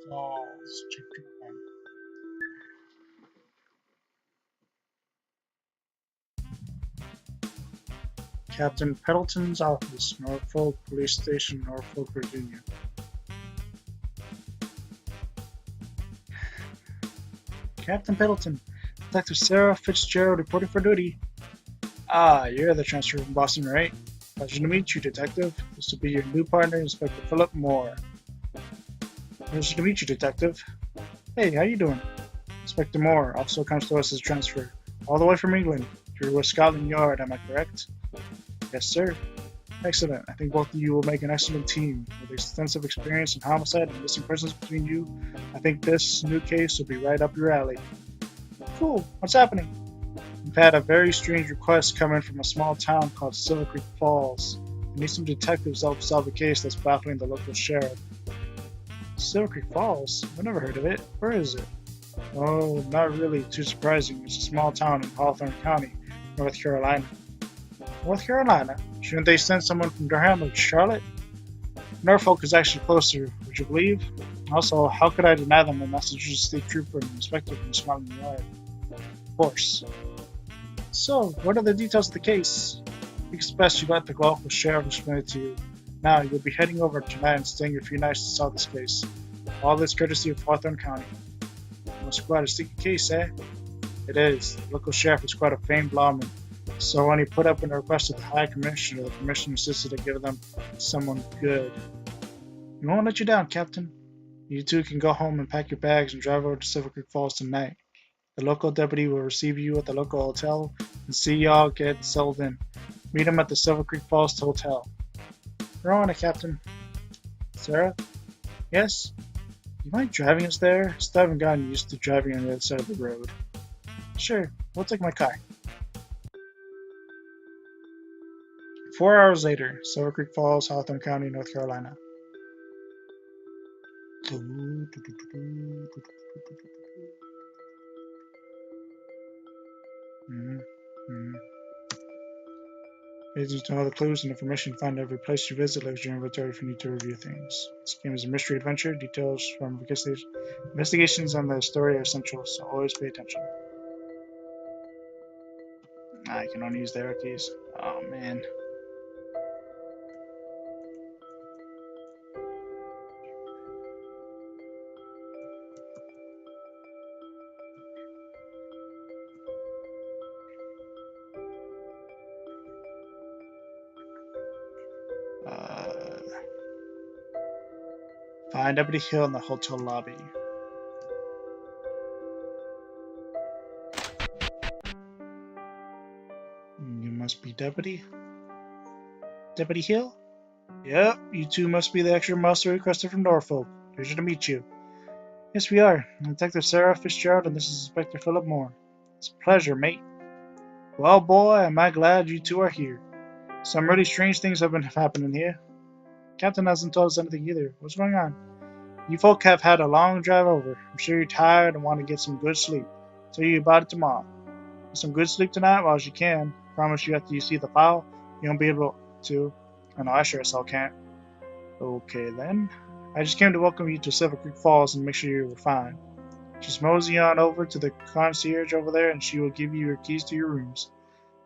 Falls, Chapter 1. Captain Pendleton's office, Norfolk Police Station, Norfolk, Virginia. Captain Pendleton, Detective Sarah Fitzgerald reporting for duty. Ah, you're the transfer from Boston, right? Pleasure to meet you, Detective. This will be your new partner, Inspector Philip Moore. Pleasure to meet you, Detective. Hey, how you doing? Inspector Moore also comes to us as a transfer, all the way from England. You're with Scotland Yard, am I correct? Yes, sir. Excellent. I think both of you will make an excellent team. With extensive experience in homicide and missing persons between you, I think this new case will be right up your alley. Cool. What's happening? We've had a very strange request come in from a small town called Silver Creek Falls. We need some detectives to help solve a case that's baffling the local sheriff. Silver Creek Falls? I've never heard of it. Where is it? Oh, not really too surprising. It's a small town in Hawthorne County, North Carolina. North Carolina? Shouldn't they send someone from Durham or Charlotte? Norfolk is actually closer, would you believe? Also, how could I deny them a Massachusetts State Trooper and inspector from Scotland Yard? Of course. So, what are the details of the case? I think it's best you let the local sheriff explain it to you. Now, you'll be heading over tonight and staying a few nights to solve this case. All this courtesy of Hawthorne County. Must quite a sticky case, eh? It is. The local sheriff is quite a famed lawman. So when he put up a request to the High Commissioner, the Commissioner insisted to give them someone good. We won't let you down, Captain. You two can go home and pack your bags and drive over to Silver Creek Falls tonight. The local deputy will receive you at the local hotel and see y'all get settled in. Meet him at the Silver Creek Falls Hotel. We're on it, Captain. Sarah? Yes? You mind driving us there? Still haven't gotten used to driving on the other side of the road. Sure, we'll take my car. 4 hours later, Silver Creek Falls, Hawthorne County, North Carolina. Agents know the clues and information found every place you visit, like your inventory if you need to review things. This game is a mystery adventure. Details from investigations on the story are essential, so always pay attention. I can only use the arrow keys. Oh man. Uh, Find Deputy Hill in the hotel lobby. You must be Deputy? Deputy Hill? Yep, you two must be the extra muscle requested from Norfolk. Pleasure to meet you. Yes, we are. I'm Detective Sarah Fitzgerald, and this is Inspector Philip Moore. It's a pleasure, mate. Well, boy, am I glad you two are here. Some really strange things have been happening here. Captain hasn't told us anything either. What's going on? You folk have had a long drive over. I'm sure you're tired and want to get some good sleep. Tell you about it tomorrow. Get some good sleep tonight while you can. Promise you after you see the file, you won't be able to. I know I sure as hell can't. Okay then. I just came to welcome you to Silver Creek Falls and make sure you were fine. Just mosey on over to the concierge over there and she will give you your keys to your rooms.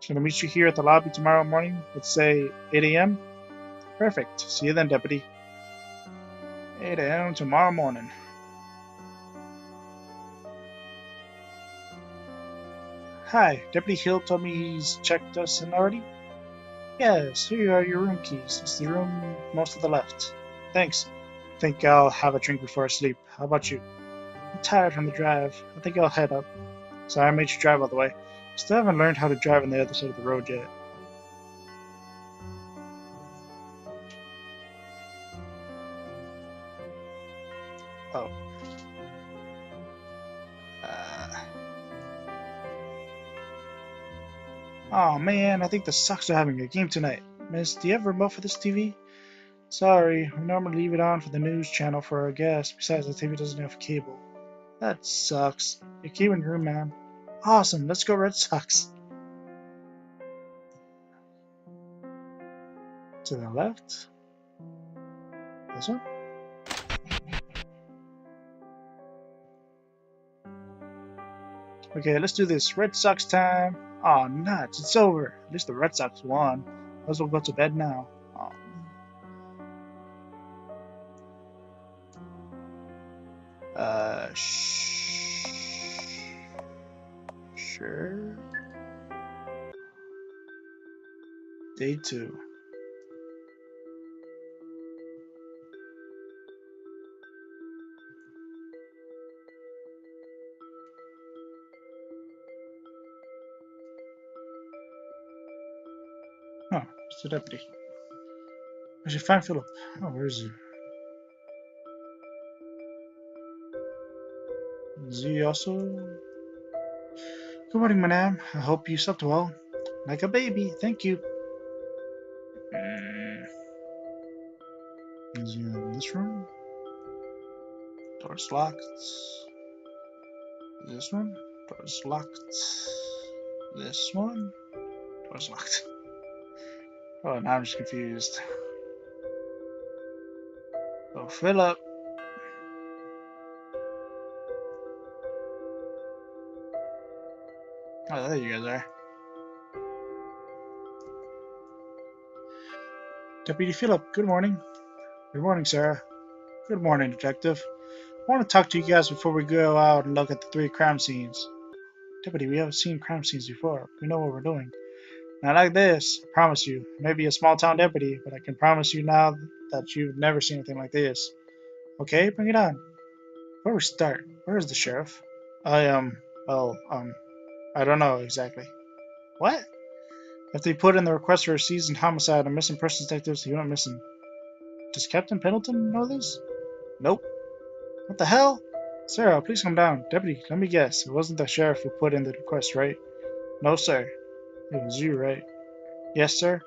She's going to meet you here at the lobby tomorrow morning, let's say 8 a.m. Perfect. See you then, Deputy. 8 a.m. tomorrow morning. Hi, Deputy Hill told me he's checked us in already. Yes, here are your room keys. It's the room most to the left. Thanks. I think I'll have a drink before I sleep. How about you? I'm tired from the drive. I think I'll head up. Sorry I made you drive all the way. Still haven't learned how to drive on the other side of the road yet. Oh. Uh. Oh man, I think the Sox are having a game tonight. Miss, do you have a remote for this TV? Sorry, we normally leave it on for the news channel for our guests. Besides, the TV doesn't have cable. That sucks. You're keeping your room, man. Awesome, let's go Red Sox. To the left? This one? Okay, let's do this. Red Sox time. Aw, nuts. It's over. At least the Red Sox won. Might as well go to bed now. Aw. Sure. Day 2. Oh, it's the deputy. I should find Philip. Oh, where is he? Is he also? Good morning, madam. I hope you slept well. Like a baby, thank you. Is he in this room? Door's locked. This one? Door's locked. This one? Door's locked. Oh, now I'm just confused. Oh, Philip. Oh, there you guys are. Deputy Philip, good morning. Good morning, Sarah. Good morning, Detective. I want to talk to you guys before we go out and look at the 3 crime scenes. Deputy, we haven't seen crime scenes before. We know what we're doing. Not like this, I promise you. I may be a small town deputy, but I can promise you now that you've never seen anything like this. Okay, bring it on. Where we start? Where is the sheriff? Well, I don't know exactly. What? If they put in the request for a seasoned homicide and missing persons detectives, he went missing. Does Captain Pendleton know this? Nope. What the hell? Sarah, please come down. Deputy, let me guess. It wasn't the sheriff who put in the request, right? No, sir. It was you, right? Yes, sir.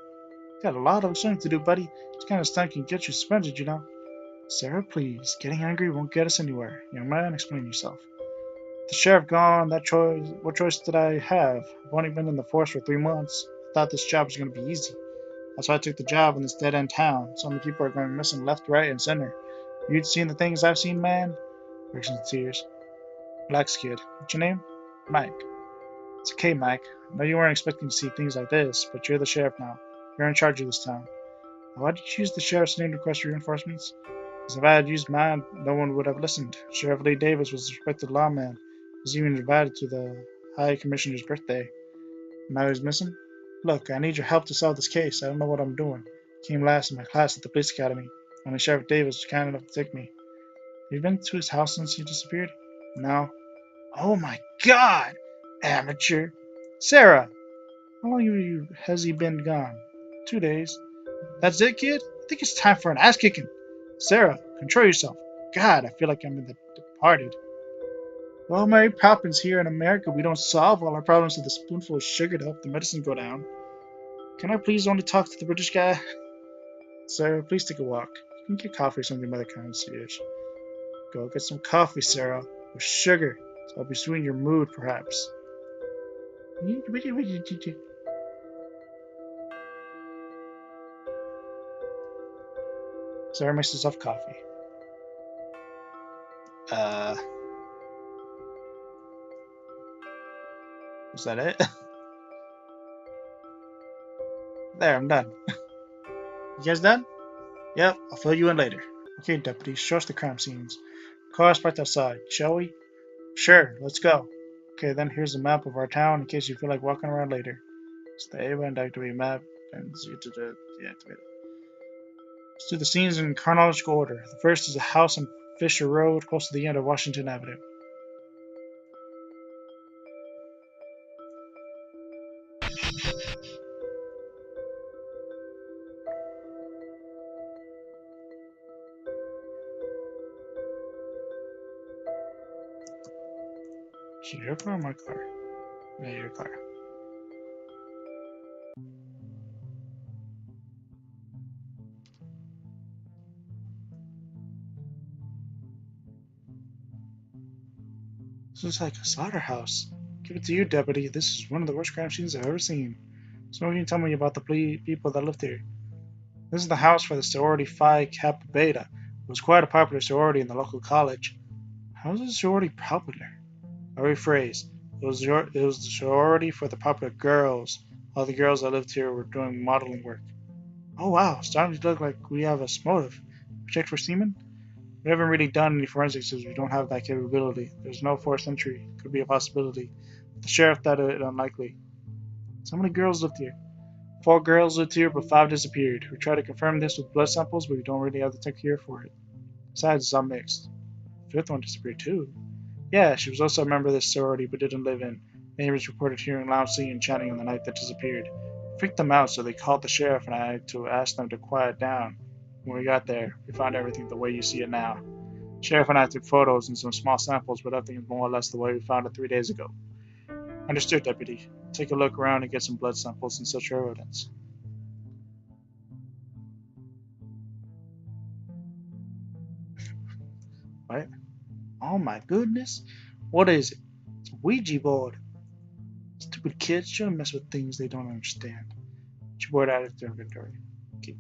Got a lot of explaining to do, buddy. This kind of stunt can get you suspended, you know. Sarah, please. Getting angry won't get us anywhere. Young man, explain yourself. The sheriff gone, what choice did I have? I've only been in the force for 3 months. I thought this job was going to be easy. That's why I took the job in this dead-end town. So many people are going missing left, right, and center. You'd seen the things I've seen, man? Breaks into tears. Relax, kid. What's your name? Mike. It's okay, Mike. I know you weren't expecting to see things like this, but you're the sheriff now. You're in charge of this town. Why did you use the sheriff's name to request reinforcements? Because if I had used mine, no one would have listened. Sheriff Lee Davis was a respected lawman. He was even invited to the High Commissioner's birthday. Now he's missing? Look, I need your help to solve this case. I don't know what I'm doing. Came last in my class at the police academy. Only Sheriff Davis was kind enough to take me. Have you been to his house since he disappeared? No. Oh my god! Amateur! Sarah! How long has he been gone? 2 days. That's it, kid? I think it's time for an ass kicking. Sarah, control yourself. God, I feel like I'm in The Departed. Well, Mary Poppins, here in America, we don't solve all our problems with a spoonful of sugar to help the medicine go down. Can I please only talk to the British guy? Sarah, please take a walk. You can get coffee or something by the concierge. Go get some coffee, Sarah, with sugar to help you sweeten your mood, perhaps. Sarah makes herself coffee. Was that it? There, I'm done. You guys done? Yep, I'll fill you in later. Okay, deputy, show us the crime scenes. Car us parked outside, shall we? Sure, let's go. Okay, then here's a map of our town in case you feel like walking around later. Stay and activate map and deactivate it. Let's do the scenes in chronological order. The first is a house on Fisher Road, close to the end of Washington Avenue. Your car or my car? Yeah, your car. This looks like a slaughterhouse. Give it to you, deputy. This is one of the worst crime scenes I've ever seen. So what can you tell me about the people that lived here? This is the house for the sorority Phi Kappa Beta. It was quite a popular sorority in the local college. How is a sorority popular? I rephrase. It was the sorority for the popular girls. All the girls that lived here were doing modeling work. Oh wow, starting to look like we have a motive. Check for semen? We haven't really done any forensics since we don't have that capability. There's no forced entry. Could be a possibility. The sheriff thought it unlikely. So many girls lived here. 4 girls lived here, but 5 disappeared. We tried to confirm this with blood samples, but we don't really have the tech here for it. Besides, it's all mixed. The 5th one disappeared too. Yeah, she was also a member of this sorority, but didn't live in. Neighbors reported hearing loud singing and chanting on the night that disappeared. It freaked them out, so they called the sheriff and I to ask them to quiet down. When we got there, we found everything the way you see it now. Sheriff and I took photos and some small samples, but everything is more or less the way we found it 3 days ago. Understood, Deputy. Take a look around and get some blood samples and such evidence. Right? Oh my goodness. What is it? It's a Ouija board. Stupid kids shouldn't mess with things they don't understand. Put your board added to inventory. Okay.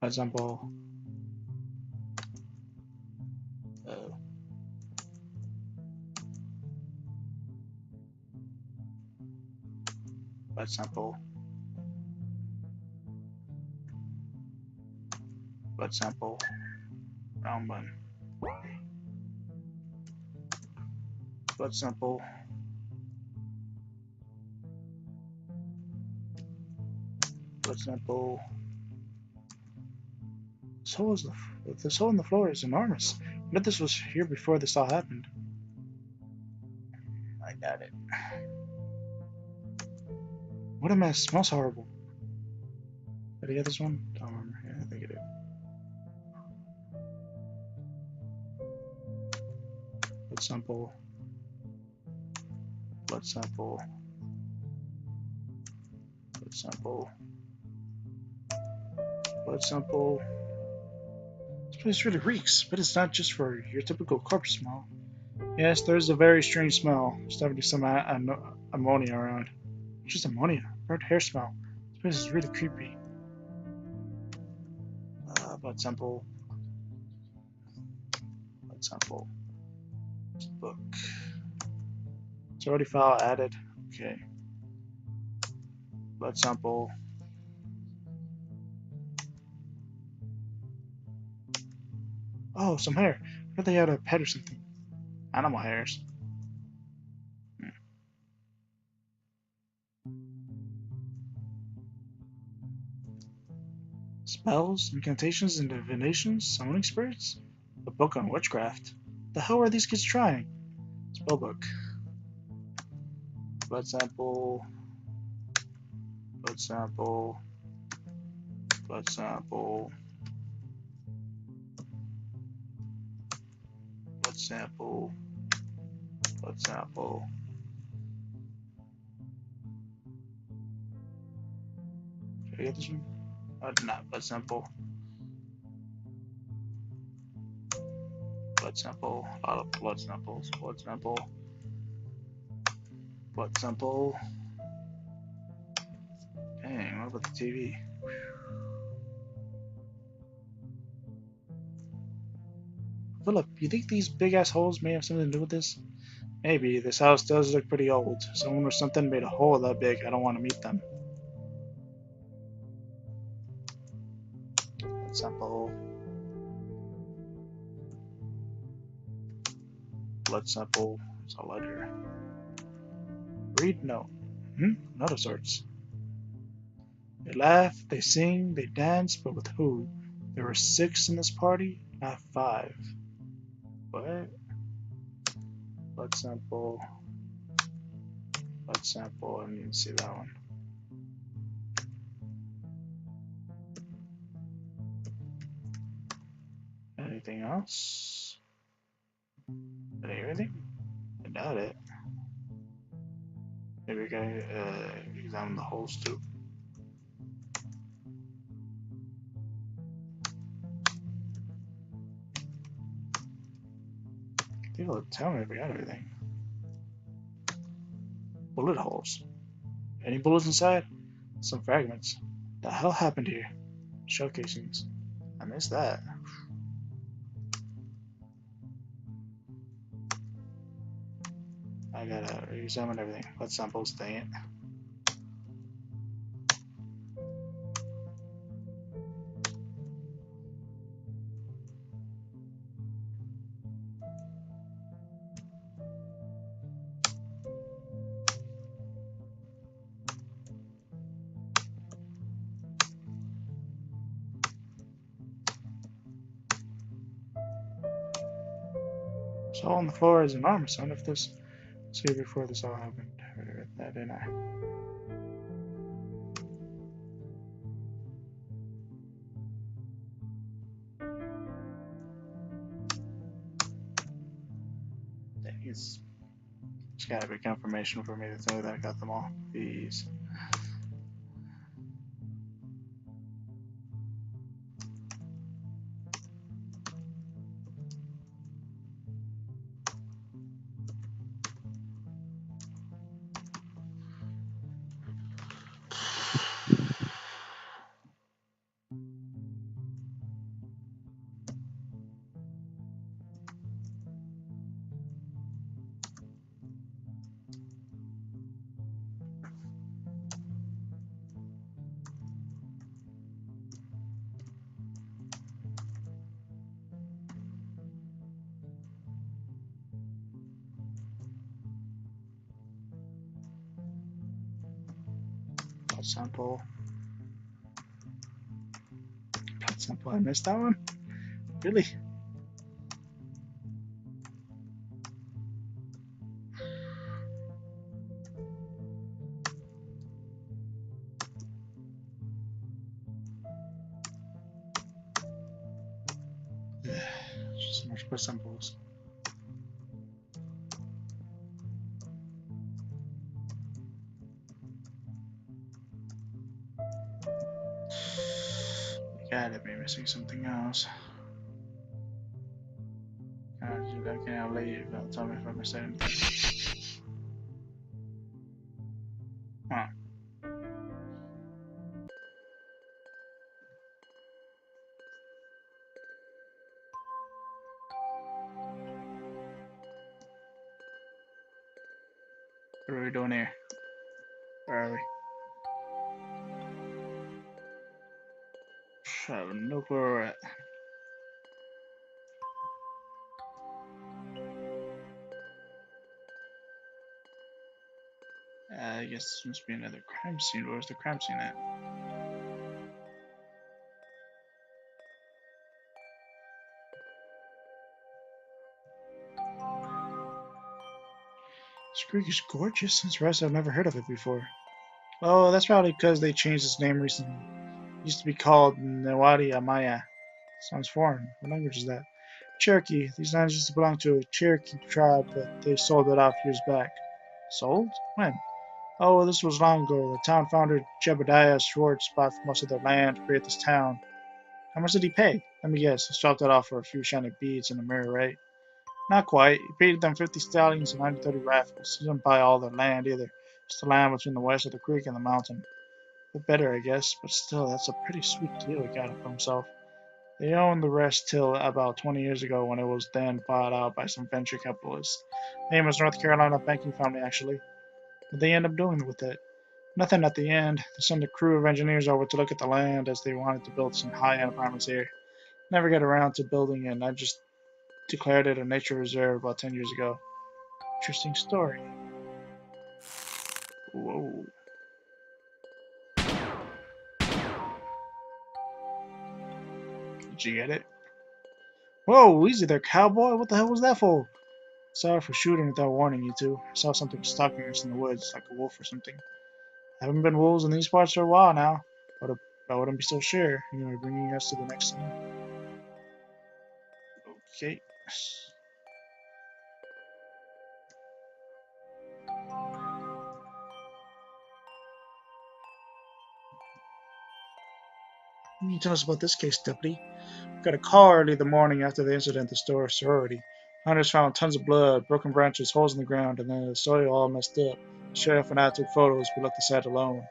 For example, uh, for example, round one. For example, this hole in the floor is enormous. I bet this was here before this all happened. I got it. What a mess. Smells horrible. Did I get this one? Don't remember. Yeah, I think I did. Blood sample. Blood sample. Blood sample. Blood sample. This place really reeks, but it's not just for your typical corpse smell. Yes, there's a very strange smell. There's definitely some ammonia around. Just ammonia. Burnt hair smell. This place is really creepy. Blood sample. Blood sample. Book. It's already file added. Okay. Blood sample. Oh, some hair. I thought they had a pet or something. Animal hairs. Spells, incantations, and divinations, summoning spirits? A book on witchcraft. The hell are these kids trying? Spellbook. Blood sample. Blood sample. Blood sample. Blood sample. Blood sample. Did I get this one? Not blood sample. Blood sample. A lot of blood samples. Blood sample. Blood sample. Dang, what about the TV? Philip, you think these big ass holes may have something to do with this? Maybe. This house does look pretty old. Someone or something made a hole that big. I don't want to meet them. Blood sample. Blood sample. It's a letter. Read note. Note of sorts. They laugh, they sing, they dance, but with who? There were 6 in this party, not 5. What? Blood sample. Blood sample. I need to see that one. Anything else? Did I hear anything? I doubt it. Maybe we gotta examine the holes too. I think it'll tell me if we got everything. Bullet holes. Any bullets inside? Some fragments. The hell happened here? Shell casings. I missed that. I gotta re-examine everything. Blood samples, dang it. So on the floor is enormous. I wonder if this was here before this all happened. I read that, didn't I? It's gotta be confirmation for me to tell you that I got them all. Please. Blood sample. Blood sample. I missed that one? Really? Just so much blood samples. Gotta be missing something else. I can't leave. I'll tell me if I missed anything. Huh. What are we doing here? Where are we? I have no clue where we're at. I guess this must be another crime scene. Where's the crime scene at? This creek is gorgeous. That's right, I've never heard of it before. Oh, that's probably because they changed its name recently. It used to be called Nawadi Amaya. Sounds foreign. What language is that? Cherokee. These lands used to belong to a Cherokee tribe, but they sold it off years back. Sold? When? Oh, this was long ago. The town founder Jebediah Schwartz bought most of their land to create this town. How much did he pay? Let me guess. He swapped it off for a few shiny beads and a mirror, right? Not quite. He paid them 50 stallions and 130 rifles. He didn't buy all their land either. Just the land between the west of the creek and the mountain. A bit better, I guess, but still, that's a pretty sweet deal he got for himself. They owned the rest till about 20 years ago when it was then bought out by some venture capitalists. Name was North Carolina banking family, actually. What they end up doing with it? Nothing at the end. They sent a crew of engineers over to look at the land as they wanted to build some high-end apartments here. Never get around to building it, and I just declared it a nature reserve about 10 years ago. Interesting story. Whoa. Did you get it? Whoa, easy there, cowboy. What the hell was that for? Sorry for shooting without warning you two. I saw something stalking us in the woods, like a wolf or something. Haven't been wolves in these parts for a while now, but I wouldn't be so sure. You know, bringing us to the next scene. Okay. What can you tell us about this case, Deputy? We got a call early the morning after the incident at the store sorority. Hunters found tons of blood, broken branches, holes in the ground, and then the soil all messed up. The sheriff and I took photos, but left the site alone.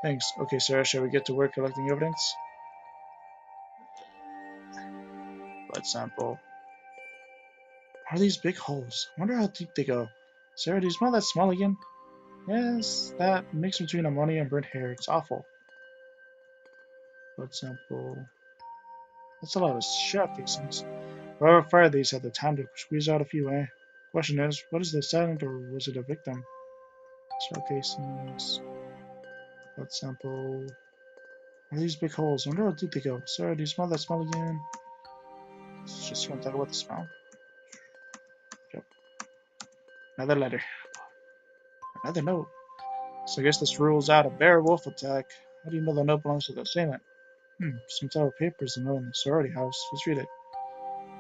Thanks. Okay, sir, shall we get to work collecting evidence? Blood sample. What are these big holes? I wonder how deep they go. Sarah, do you smell that smell again? Yes, that mix between ammonia and burnt hair. It's awful. Blood sample. That's a lot of shot casings. Whoever fired these had the time to squeeze out a few, eh? Question is, what is the assailant or was it a victim? Shell casings. Blood sample. What are these big holes? I wonder how deep they go. Sarah, do you smell that smell again? Just gonna talk about the smell. Yep. Another letter. Another note. So I guess this rules out a bear wolf attack. How do you know the note belongs to the assailant? Some type of papers in the sorority house. Let's read it.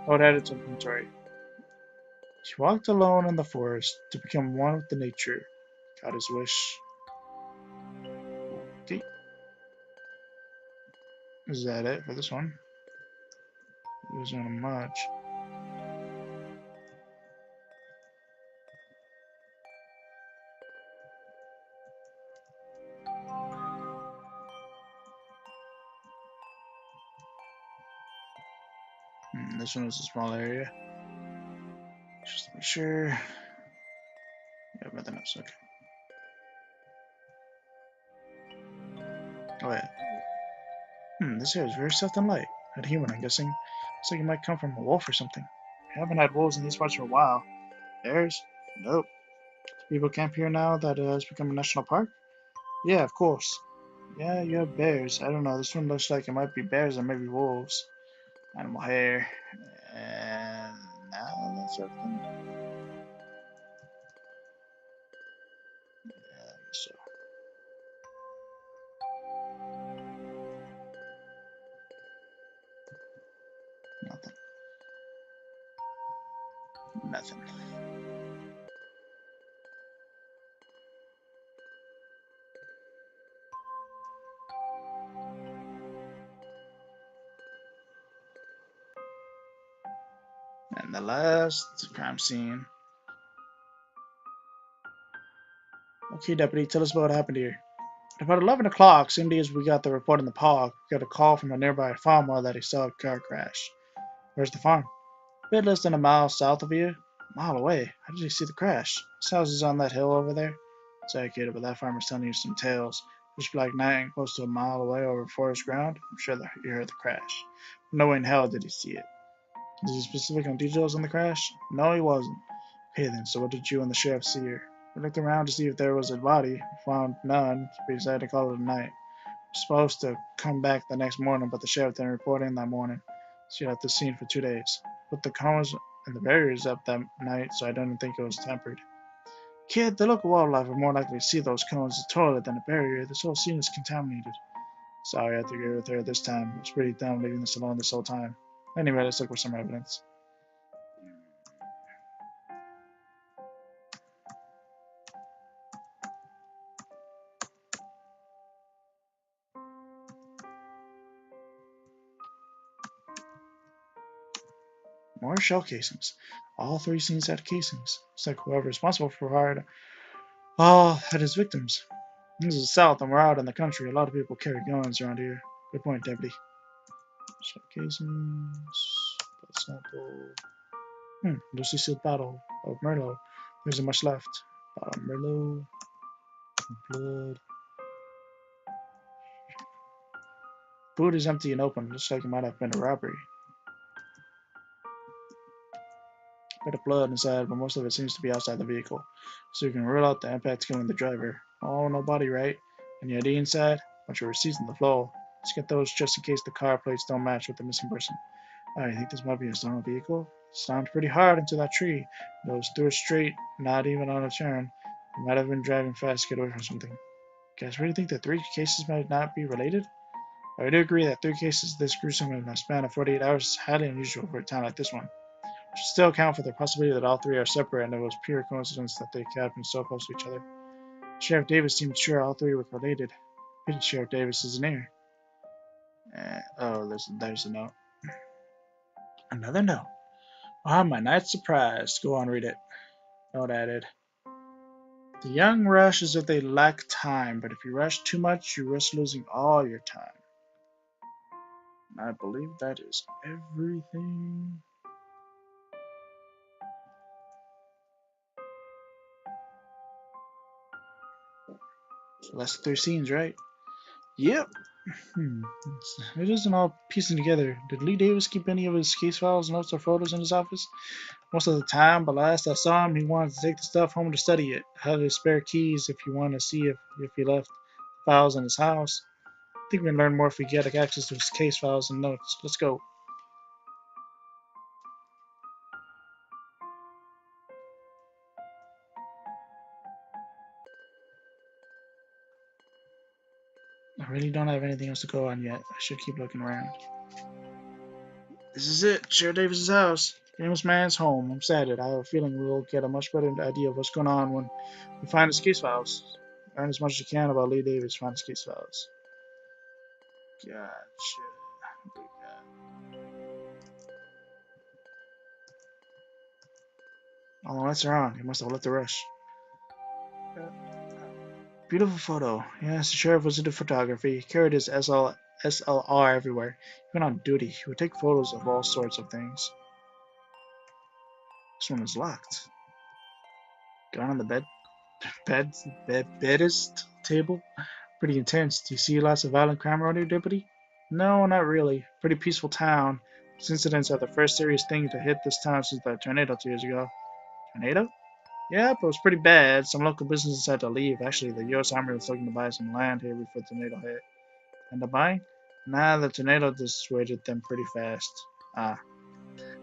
Oh, it added to inventory. He walked alone in the forest to become one with the nature. Got his wish. Okay. Is that it for this one? There's not much. This one is a small area. Just to make sure. Yeah, nothing else. Okay. Oh yeah. This here is very soft and light. Not human, I'm guessing. Looks like it might come from a wolf or something. I haven't had wolves in these parts for a while. Bears? Nope. Do people camp here now that it has become a national park? Yeah, of course. Yeah, you have bears. I don't know. This one looks like it might be bears or maybe wolves. Animal hair. And now that's everything? Yeah, I guess so. Nothing. Nothing. And the last crime scene. Okay, deputy, tell us about what happened here. At about 11 o'clock, same day as we got the report in the park, we got a call from a nearby farmer that he saw a car crash. Where's the farm? A bit less than a mile south of you. A mile away. How did you see the crash? His house is on that hill over there. Sorry, kid, but that farmer's telling you some tales. Pitch black night and close to a mile away over forest ground. I'm sure that you heard the crash. No way in hell did he see it. Is he specific on details on the crash? No, he wasn't. Okay then, so what did you and the sheriff see here? We looked around to see if there was a body. We found none, so we decided to call it a night. We're supposed to come back the next morning, but the sheriff didn't report in that morning. So you left the scene for 2 days. Put the cones and the barriers up that night, so I didn't think it was tempered. Kid, the local wildlife are more likely to see those cones as a toilet than a barrier. This whole scene is contaminated. Sorry, I had to agree with her this time. It was pretty dumb leaving this alone this whole time. Anyway, let's look for some evidence. More shell casings. All three scenes had casings. It's like whoever is responsible for fired all had his victims. This is the South and we're out in the country. A lot of people carry guns around here. Good point, Deputy. Shell casings. Blood sample. Loosely sealed bottle of Merlot. There isn't much left. Bottle of Merlot. Blood. Boot is empty and open. Looks like it might have been a robbery. Bit of blood inside, but most of it seems to be outside the vehicle. So you can rule out the impact killing the driver. Oh, no body, right? Any ID inside? Bunch of receipts on the floor. Let's get those just in case the car plates don't match with the missing person. I think this might be a stolen vehicle. Slammed pretty hard into that tree. Goes through it straight, not even on a turn. He might have been driving fast to get away from something. Guys, really think the three cases might not be related? I do agree that three cases this gruesome in a span of 48 hours is highly unusual for a town like this one. Should still account for the possibility that all three are separate and it was pure coincidence that they happened so close to each other. Sheriff Davis seemed sure all three were related. Pity Sheriff Davis isn't here. There's a note. Another note. Ah, my night's surprise. Go on, read it. Note added. The young rush as if they lack time, but if you rush too much, you risk losing all your time. And I believe that is everything. So that's the 3 scenes, right? Yep. It isn't all piecing together. Did Lee Davis keep any of his case files, notes, or photos in his office? Most of the time, but last I saw him, he wanted to take the stuff home to study it. Had his spare keys if you want to see if he left the files in his house. I think we can learn more if we get access to his case files and notes. Let's go. I really don't have anything else to go on yet. I should keep looking around. This is it, Sheriff Davis's house. Famous man's home. I'm excited. I have a feeling we'll get a much better idea of what's going on when we find his case files. Learn as much as you can about Lee Davis. Find his case files. Gotcha. All the lights are on. He must have let the rush. Beautiful photo. Yes, the sheriff was into photography. He carried his SLR everywhere. Even on duty, he would take photos of all sorts of things. This one is locked. Gun on the bedist table. Pretty intense. Do you see lots of violent crime around here, deputy? No, not really. Pretty peaceful town. These incidents are the first serious thing to hit this town since the tornado 2 years ago. Tornado? Yep, it was pretty bad. Some local businesses had to leave. Actually, the U.S. Army was looking to buy some land here before the tornado hit. And the buying? Nah, the tornado dissuaded them pretty fast. Ah.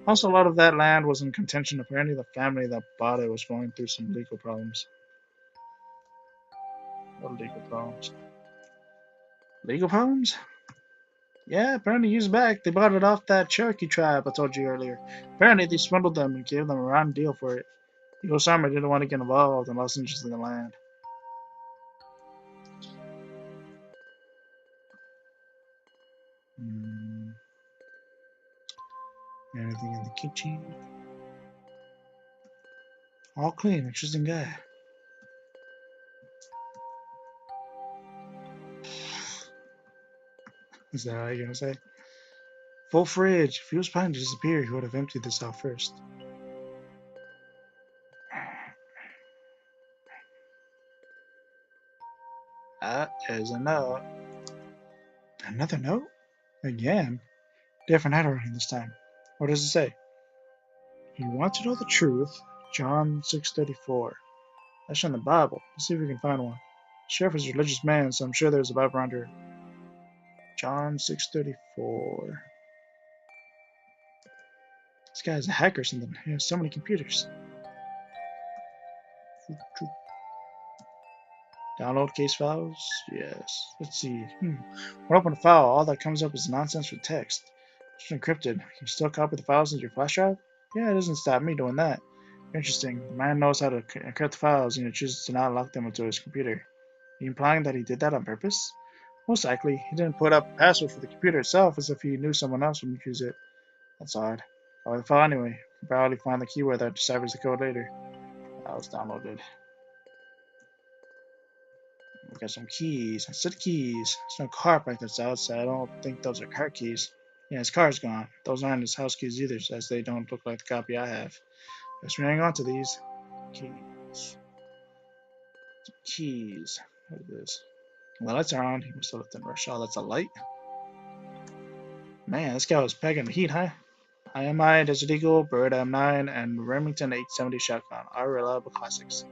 Also, a lot of that land was in contention. Apparently, the family that bought it was going through some legal problems. What legal problems? Legal problems? Yeah, apparently years back, they bought it off that Cherokee tribe I told you earlier. Apparently, they swindled them and gave them a rotten deal for it. The U.S. Army didn't want to get involved and lost interest in the land. Hmm. Anything in the kitchen? All clean. Interesting guy. Is that all you're gonna say? Full fridge. If he was planning to disappear, he would have emptied this out first. That is a note. Another note? Again? Different handwriting this time. What does it say? You want to know the truth? John 6:34. That's in the Bible. Let's see if we can find one. The sheriff is a religious man, so I'm sure there's a Bible around here. John 6:34. This guy's a hacker or something. He has so many computers. Download case files? Yes. Let's see. When I open a file, all that comes up is nonsense with text. It's encrypted. Can you still copy the files into your flash drive? Yeah, it doesn't stop me doing that. Interesting. The man knows how to encrypt the files and he chooses to not lock them into his computer. Are you implying that he did that on purpose? Most likely. He didn't put up a password for the computer itself as if he knew someone else would use it. That's odd. Copy the file anyway. You can probably find the keyword that deciphers the code later. That was downloaded. We got some keys. Instead of keys. There's no car parked outside, so I don't think those are car keys. Yeah, his car's gone. Those aren't his house keys either, as they don't look like the copy I have. Let's hang on to these. Keys. Keys. What is this? Well, the lights are on. He must have left in rush. Oh, that's a light? Man, this guy was packing the heat, huh? IMI, Desert Eagle, Beretta M9, and Remington 870 shotgun. Our reliable classics.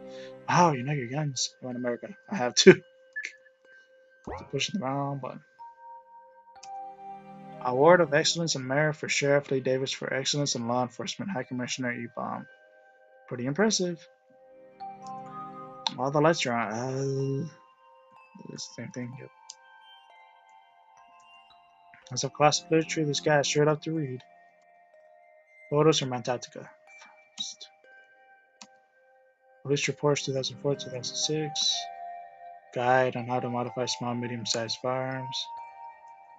Wow, you know your guns. I'm in America. I have to. Pushing the wrong button. Award of Excellence and Merit for Sheriff Lee Davis for Excellence in Law Enforcement, High Commissioner E-Bomb. Pretty impressive. All the lights are on. It's the same thing. Yep. As of classic literature, this guy is sure up to read. Photos from Antarctica. Police reports 2004-2006. Guide on how to modify small, medium-sized firearms.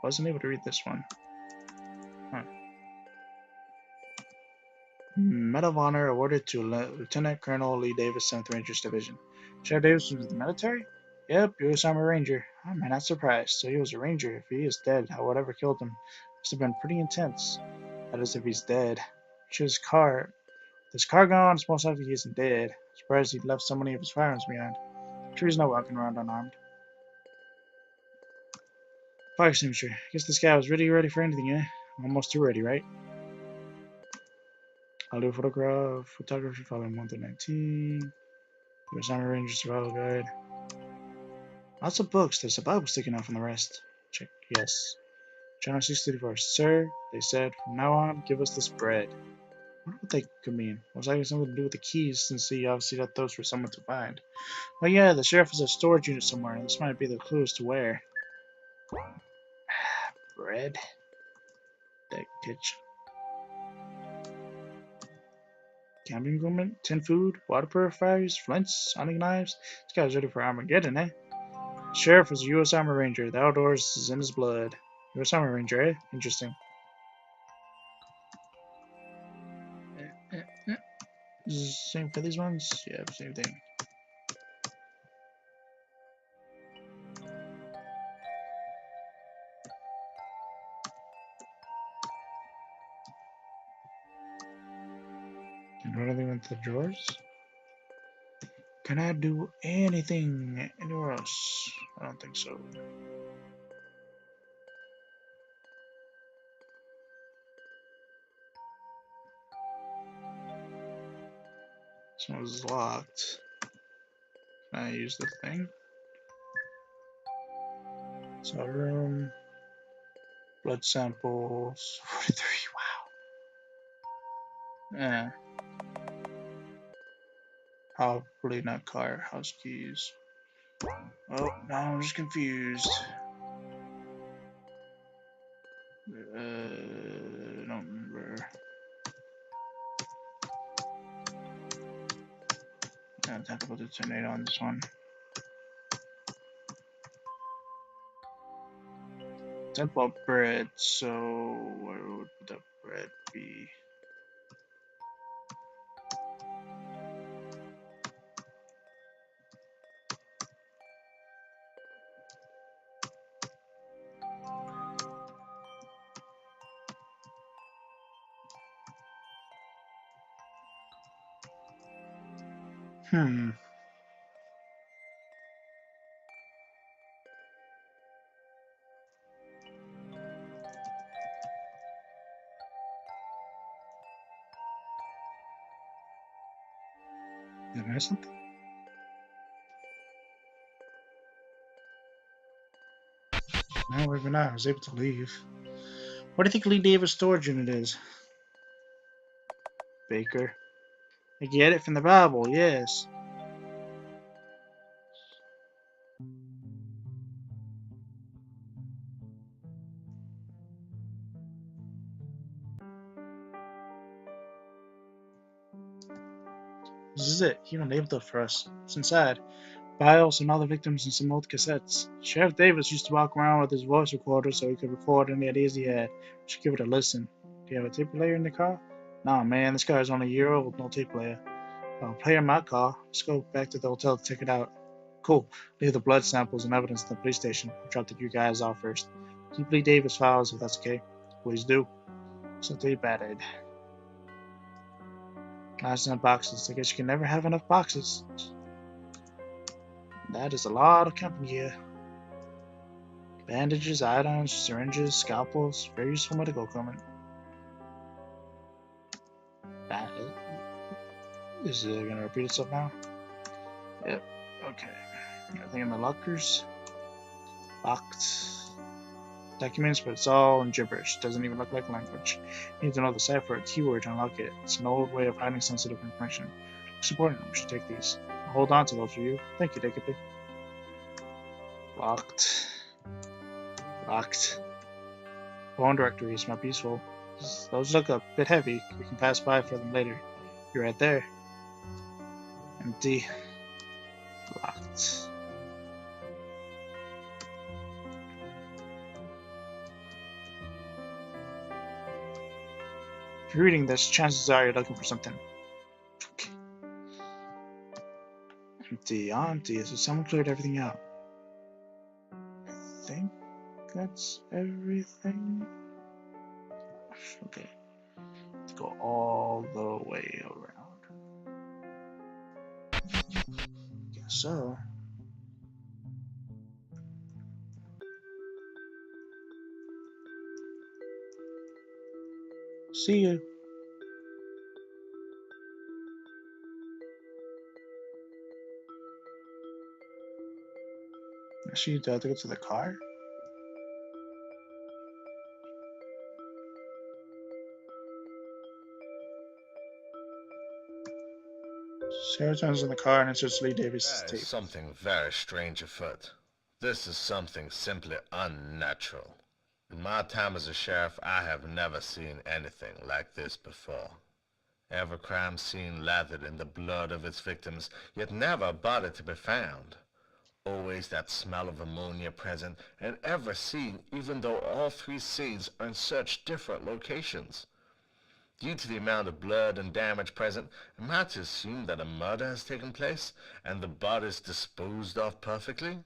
Wasn't able to read this one. Huh. Medal of Honor awarded to Lieutenant Colonel Lee Davis, 7th Rangers Division. Sheriff Davis was in the military? Yep, U.S. Army Ranger. I'm not surprised. So he was a Ranger. If he is dead, whatever killed him must have been pretty intense. That is, if he's dead. His car. This car gone, it's most likely he isn't dead. Surprised he left so many of his firearms behind. I'm sure he's not walking around unarmed. Fire extinguisher. I guess this guy was really ready for anything, eh? Almost too ready, right? I'll do a photograph, photography following 1 through 19. US Army Ranger Survival Guide. Lots of books. There's a Bible sticking out from the rest. Check. Yes. Channel 634. Sir, they said, from now on, give us this bread. I wonder what they could mean. Most likely something to do with the keys, since he obviously left those for someone to find. Oh yeah, the sheriff has a storage unit somewhere. This might be the clue as to where. Bread. Deck kitchen. Camping equipment, tin food, water purifiers, flints, sonic knives. This guy's ready for Armageddon, eh? Sheriff is a U.S. Army Ranger. The outdoors is in his blood. U.S. Army Ranger, eh? Interesting. Same for these ones? Yeah, same thing. Can I do anything with the drawers? Can I do anything anywhere else? I don't think so. This one's locked. Can I use the thing? So room, blood samples, 43. Wow. Yeah. Probably not car. House keys. Oh, now I'm just confused. I don't remember. I have to put the tornado on this one. Simple bread, so where would the bread be? Hmm. Did I miss something? No, maybe not. I was able to leave. What do you think Lee Davis' storage unit is? Baker. I get it from the Bible, yes. This is it. He even labeled it for us. It's inside. Bios and all the victims and some old cassettes. Sheriff Davis used to walk around with his voice recorder so he could record any ideas he had. We should give it a listen. Do you have a tape player in the car? Nah, man, this car is only a year old, no tape player. Player in my car. Let's go back to the hotel to check it out. Cool. Leave the blood samples and evidence at the police station. I'll drop the you guys off first. Keep Lee Davis files if that's okay. Please do. Something battered. Knives and boxes. I guess you can never have enough boxes. That is a lot of camping gear. Bandages, items, syringes, scalpels, very useful medical equipment. Is it gonna repeat itself now? Yep. Okay. Everything in the lockers. Locked. Documents, but it's all in gibberish. Doesn't even look like language. You need to know the cipher or keyword to unlock it. It's an old way of hiding sensitive information. Looks important. We should take these. Hold on to those for you. Thank you, Dickety. Locked. Locked. Phone directories might be useful. Those look a bit heavy. We can pass by for them later. You're right there. Empty. Locked. If you're reading this, chances are you're looking for something. Okay. Empty. Empty. So someone cleared everything out. I think that's everything. Okay. Let's go all the way around. Guess so. See you. Actually, do I have to go to the car? Sarah turns in the car and enters Lee Davis's There is tape. something very strange afoot. This is something simply unnatural. In my time as a sheriff, I have never seen anything like this before. Every crime scene lathered in the blood of its victims, yet never a body to be found. Always that smell of ammonia present in every scene, even though all three scenes are in such different locations. Due to the amount of blood and damage present, am I to assume that a murder has taken place and the bodies disposed of perfectly?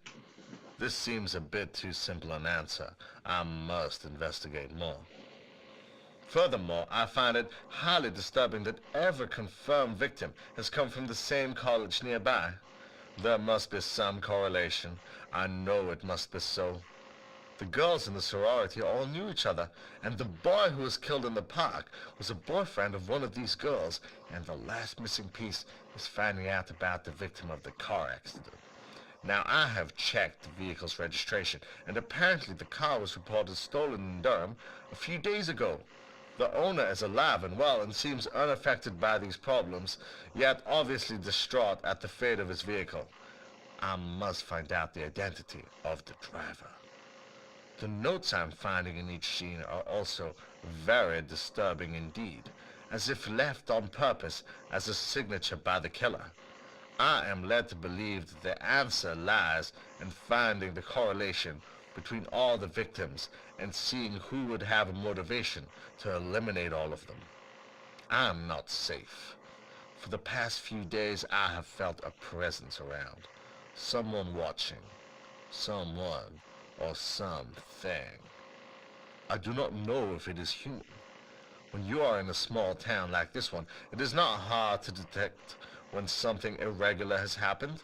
This seems a bit too simple an answer. I must investigate more. Furthermore, I find it highly disturbing that every confirmed victim has come from the same college nearby. There must be some correlation. I know it must be so. The girls in the sorority all knew each other, and the boy who was killed in the park was a boyfriend of one of these girls, and the last missing piece is finding out about the victim of the car accident. Now, I have checked the vehicle's registration, and apparently the car was reported stolen in Durham a few days ago. The owner is alive and well and seems unaffected by these problems, yet obviously distraught at the fate of his vehicle. I must find out the identity of the driver. The notes I'm finding in each scene are also very disturbing indeed, as if left on purpose as a signature by the killer. I am led to believe that the answer lies in finding the correlation between all the victims and seeing who would have a motivation to eliminate all of them. I am not safe. For the past few days I have felt a presence around. Someone watching. Someone or something. I do not know if it is human. When you are in a small town like this one, it is not hard to detect when something irregular has happened.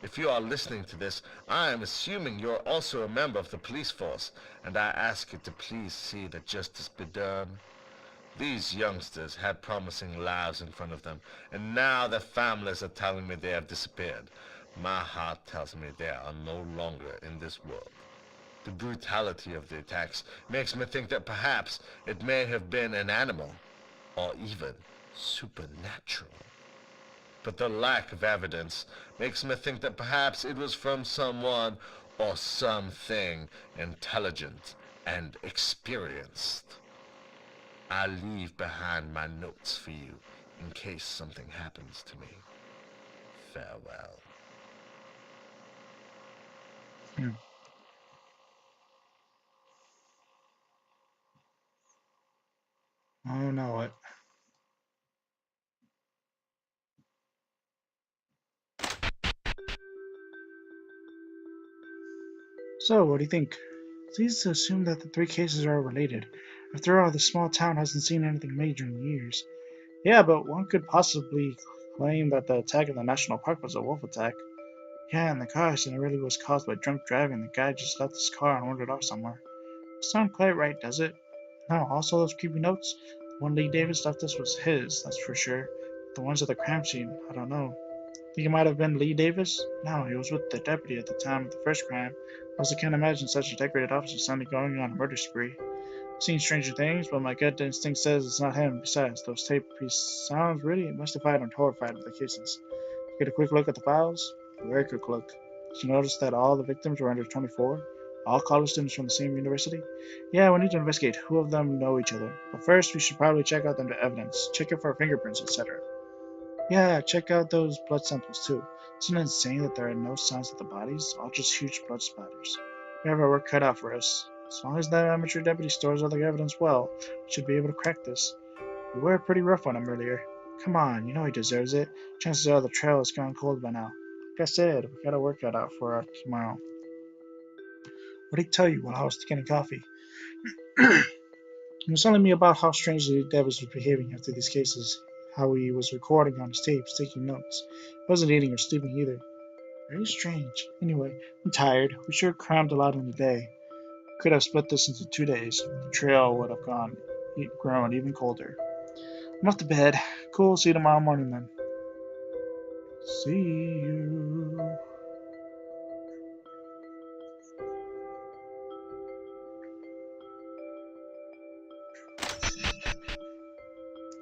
If you are listening to this, I am assuming you are also a member of the police force, and I ask you to please see that justice be done. These youngsters had promising lives in front of them, and now their families are telling me they have disappeared. My heart tells me they are no longer in this world. The brutality of the attacks makes me think that perhaps it may have been an animal, or even supernatural. But the lack of evidence makes me think that perhaps it was from someone or something intelligent and experienced. I leave behind my notes for you in case something happens to me. Farewell. Hmm. Oh, no, what? So, what do you think? It's easy to assume that the three cases are related. After all, this small town hasn't seen anything major in years. Yeah, but one could possibly claim that the attack in the national park was a wolf attack. Yeah, and the car accident really was caused by drunk driving. The guy just left his car and wandered off somewhere. Doesn't sound quite right, does it? No, also those creepy notes. The one Lee Davis left us was his, that's for sure. The ones at the crime scene, I don't know. Think it might have been Lee Davis? No, he was with the deputy at the time of the first crime. I also can't imagine such a decorated officer suddenly going on a murder spree. I've seen stranger things, but my gut instinct says it's not him. Besides, those tape pieces sounds really mystified and horrified with the cases. Get a quick look at the files? A very quick look. Did you notice that all the victims were under 24? All college students from the same university? Yeah, we need to investigate who of them know each other. But first, we should probably check out the evidence. Check it for fingerprints, etc. Yeah, check out those blood samples too. Isn't it insane that there are no signs of the bodies? All just huge blood splatters. We have our work cut out for us. As long as that amateur deputy stores all the evidence well, we should be able to crack this. We were pretty rough on him earlier. Come on, you know he deserves it. Chances are the trail has gone cold by now. Like I said, we got a work cut out for tomorrow. What did he tell you while I was getting coffee? He was telling me about how strangely Davis was behaving after these cases, how he was recording on his tapes, taking notes. He wasn't eating or sleeping either. Very strange. Anyway, I'm tired. We sure crammed a lot in a day. Could have split this into 2 days. The trail would have gone growing even colder. I'm off to bed. Cool, see you tomorrow morning then. See you.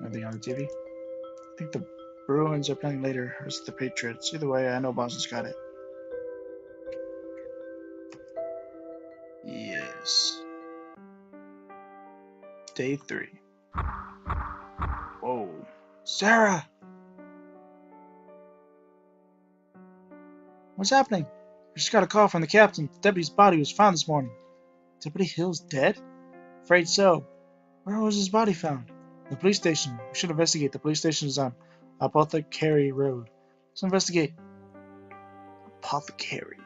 Anything on the TV? I think the Bruins are playing later, or is it the Patriots? Either way, I know Boston's got it. Yes. Day 3. Whoa. Sarah! What's happening? I just got a call from the captain. The deputy's body was found this morning. Deputy Hill's dead? Afraid so. Where was his body found? The police station. We should investigate. The police station is on Apothecary Road. Let's investigate. Apothecary.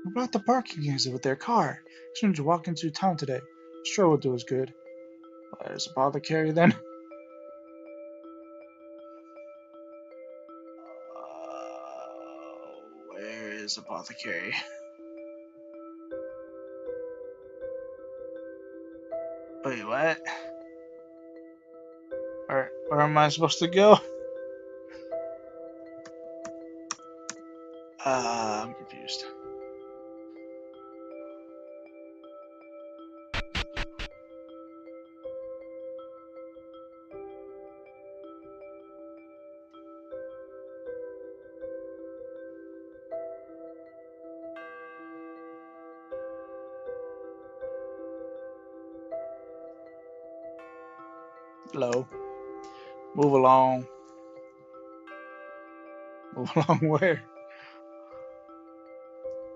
What about the parking exit with their car? As soon as you walk into town today. Sure will do us good. There's Apothecary then. Where is Apothecary? Wait, what? Where am I supposed to go? I'm confused. Hello. Move along. Move along where?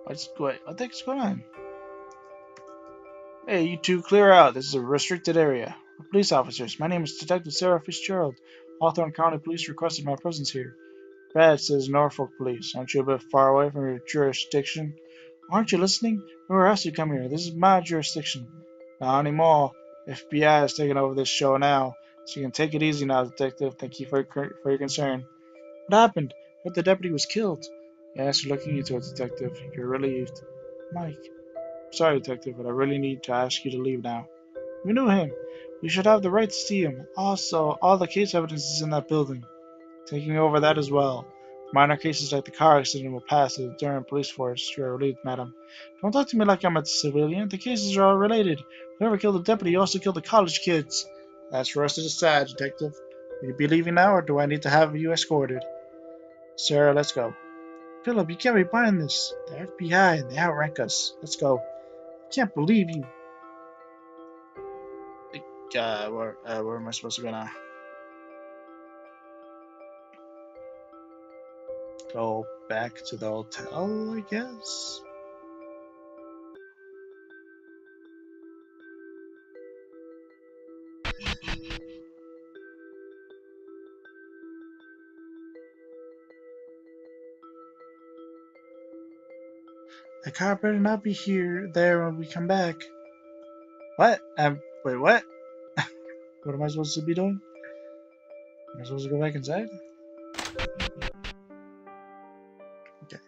What the heck's going on? Hey, you two, clear out. This is a restricted area. Police officers, my name is Detective Sherriff Fitzgerald. Hawthorne County Police requested my presence here. Badge says Norfolk Police. Aren't you a bit far away from your jurisdiction? Aren't you listening? Who asked you to come here? This is my jurisdiction. Not anymore. FBI has taken over this show now, so you can take it easy now, Detective. Thank you for your concern. What happened? But the deputy was killed. Yes, you're looking into it, Detective. You're relieved. Mike. Sorry, Detective, but I really need to ask you to leave now. We knew him. We should have the right to see him. Also, all the case evidence is in that building. Taking over that as well. Minor cases like the car accident will pass to the Durham Police Force. You are relieved, madam. Don't talk to me like I'm a civilian. The cases are all related. Whoever killed the deputy also killed the college kids. That's for us to decide, Detective. Will you be leaving now, or do I need to have you escorted? Sarah, let's go. Philip, you can't be buying this. The FBI, they outrank us. Let's go. I can't believe you. Where am I supposed to go now? Go back to the hotel, I guess? The car better not be there when we come back. What? Wait, what? What am I supposed to be doing? Am I supposed to go back inside? Okay.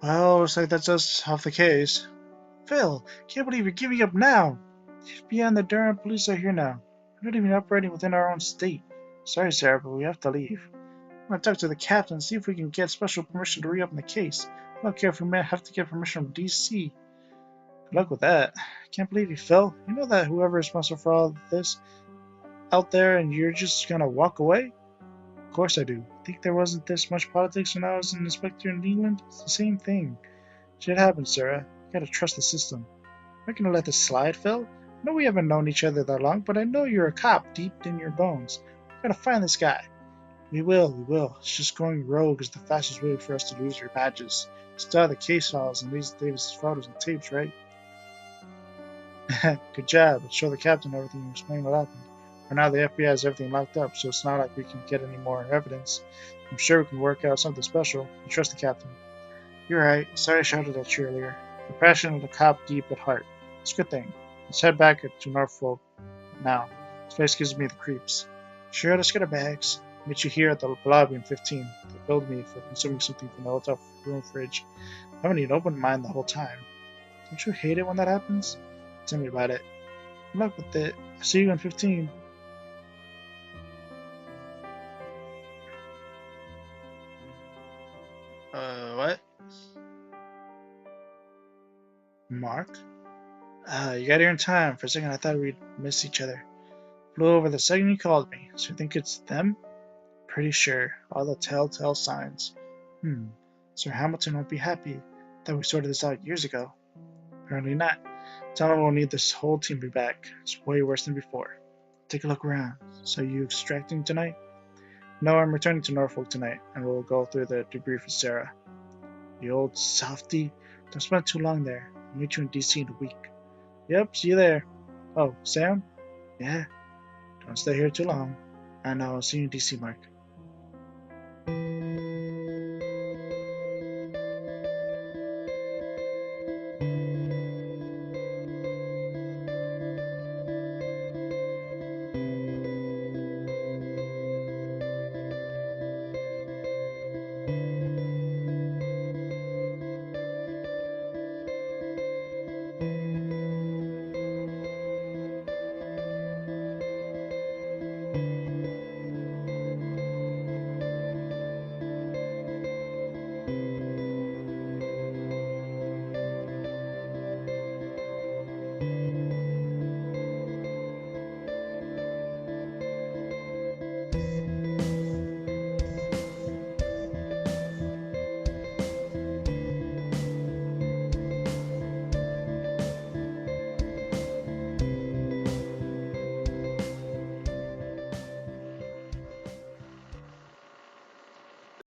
Well, looks like that's just off the case. Phil, can't believe you're giving up now. The FBI and the Durham police are here now. We're not even operating within our own state. Sorry, Sarah, but we have to leave. I'm gonna talk to the captain and see if we can get special permission to reopen the case. I don't care if we may have to get permission from DC. Good luck with that. I can't believe you, Phil. You know that whoever is responsible for all this out there and you're just gonna walk away? Of course I do. Think there wasn't this much politics when I was an inspector in England? It's the same thing. Shit happens, Sarah. You gotta trust the system. I'm not gonna let this slide, Phil. I know we haven't known each other that long, but I know you're a cop deep in your bones. We gotta find this guy. We will. It's just going rogue is the fastest way for us to lose your badges. Start the case files and these Davis' photos and tapes, right? Good job. Let's show the captain everything and explain what happened. For now, the FBI has everything locked up, so it's not like we can get any more evidence. I'm sure we can work out something special. I trust the captain. You're right. Sorry I shouted at you earlier. You're passionate and a cop deep at heart. It's a good thing. Let's head back to Norfolk now. This place gives me the creeps. Sure, let's get our bags. Meet you here at the lobby in 15. They billed me for consuming something from the hotel room fridge. I haven't even opened mine the whole time. Don't you hate it when that happens? Tell me about it. Good luck with it. I'll see you in 15. What? Mark? You got here in time. For a second, I thought we'd miss each other. Flew over the second you called me. So you think it's them? Pretty sure. All the telltale signs. Sir Hamilton won't be happy. Thought we sorted this out years ago. Apparently not. Tell him we'll need this whole team to be back. It's way worse than before. Take a look around. So you extracting tonight? No, I'm returning to Norfolk tonight, and we'll go through the debrief with Sarah. The old softy. Don't spend too long there. I'll meet you in DC in a week. Yep, see you there. Oh, Sam? Yeah? Don't stay here too long. I know, I'll see you in DC, Mark.